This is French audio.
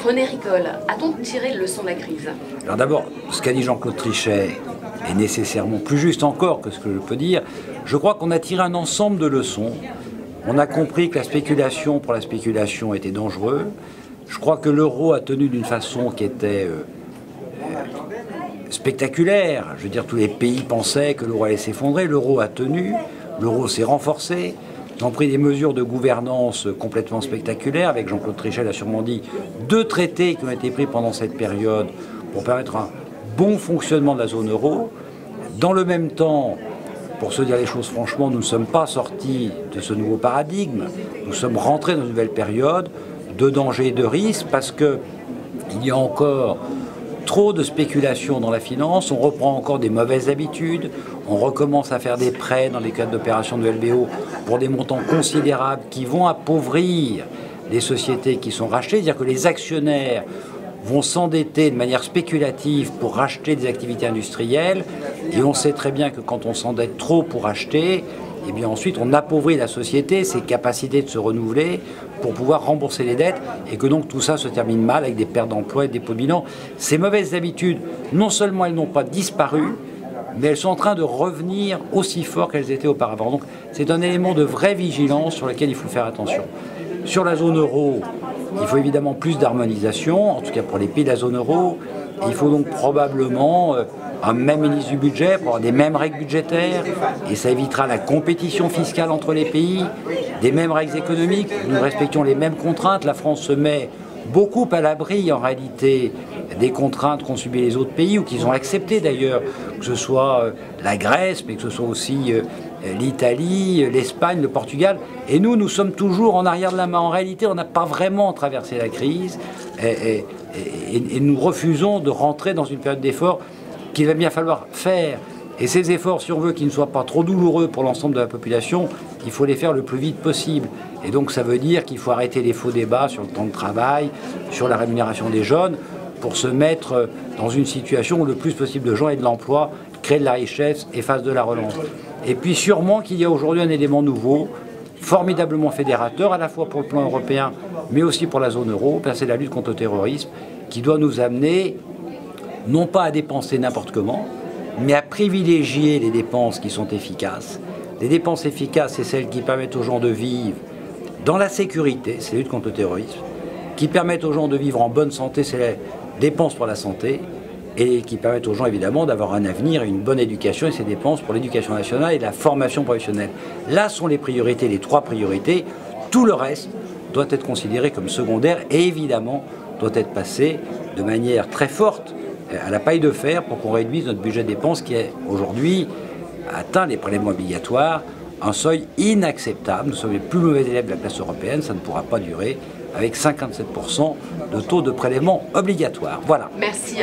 René Ricol, a-t-on tiré le leçon de la crise? Alors d'abord, ce qu'a dit Jean-Claude Trichet est nécessairement plus juste encore que ce que je peux dire. Je crois qu'on a tiré un ensemble de leçons. On a compris que la spéculation pour la spéculation était dangereuse. Je crois que l'euro a tenu d'une façon qui était spectaculaire. Je veux dire, tous les pays pensaient que l'euro allait s'effondrer. L'euro a tenu, l'euro s'est renforcé. Ils ont pris des mesures de gouvernance complètement spectaculaires. Avec Jean-Claude Trichet l'a sûrement dit, 2 traités qui ont été pris pendant cette période pour permettre un bon fonctionnement de la zone euro. Dans le même temps, pour se dire les choses franchement, nous ne sommes pas sortis de ce nouveau paradigme. Nous sommes rentrés dans une nouvelle période de danger et de risque parce qu'il y a encore trop de spéculation dans la finance, on reprend encore des mauvaises habitudes, on recommence à faire des prêts dans les cadres d'opérations de LBO pour des montants considérables qui vont appauvrir les sociétés qui sont rachetées, c'est-à-dire que les actionnaires vont s'endetter de manière spéculative pour racheter des activités industrielles, et on sait très bien que quand on s'endette trop pour acheter, et bien ensuite on appauvrit la société, ses capacités de se renouveler pour pouvoir rembourser les dettes, et que donc tout ça se termine mal avec des pertes d'emplois et des dépôts de bilan. Ces mauvaises habitudes, non seulement elles n'ont pas disparu, mais elles sont en train de revenir aussi fort qu'elles étaient auparavant. Donc c'est un élément de vraie vigilance sur lequel il faut faire attention. Sur la zone euro, il faut évidemment plus d'harmonisation, en tout cas pour les pays de la zone euro. Il faut donc probablement un même ministre du budget pour avoir des mêmes règles budgétaires, et ça évitera la compétition fiscale entre les pays, des mêmes règles économiques, nous respections les mêmes contraintes. La France se met beaucoup à l'abri en réalité des contraintes qu'ont subies les autres pays, ou qu'ils ont acceptées d'ailleurs, que ce soit la Grèce, mais que ce soit aussi l'Italie, l'Espagne, le Portugal. Et nous sommes toujours en arrière de la main. En réalité, on n'a pas vraiment traversé la crise, et nous refusons de rentrer dans une période d'effort qu'il va bien falloir faire. Et ces efforts, si on veut qu'ils ne soient pas trop douloureux pour l'ensemble de la population, il faut les faire le plus vite possible. Et donc ça veut dire qu'il faut arrêter les faux débats sur le temps de travail, sur la rémunération des jeunes, pour se mettre dans une situation où le plus possible de gens aient de l'emploi, créent de la richesse et fassent de la relance. Et puis sûrement qu'il y a aujourd'hui un élément nouveau, formidablement fédérateur, à la fois pour le plan européen, mais aussi pour la zone euro, c'est la lutte contre le terrorisme, qui doit nous amener non pas à dépenser n'importe comment, mais à privilégier les dépenses qui sont efficaces. Les dépenses efficaces, c'est celles qui permettent aux gens de vivre dans la sécurité, c'est la lutte contre le terrorisme, qui permettent aux gens de vivre en bonne santé, c'est les dépenses pour la santé, et qui permettent aux gens évidemment d'avoir un avenir et une bonne éducation, et ces dépenses pour l'éducation nationale et la formation professionnelle. Là sont les priorités, les 3 priorités. Tout le reste doit être considéré comme secondaire et évidemment doit être passé de manière très forte à la paille de fer pour qu'on réduise notre budget de dépenses qui est aujourd'hui atteint les prélèvements obligatoires, un seuil inacceptable. Nous sommes les plus mauvais élèves de la classe européenne, ça ne pourra pas durer avec 57% de taux de prélèvement obligatoire. Voilà. Merci.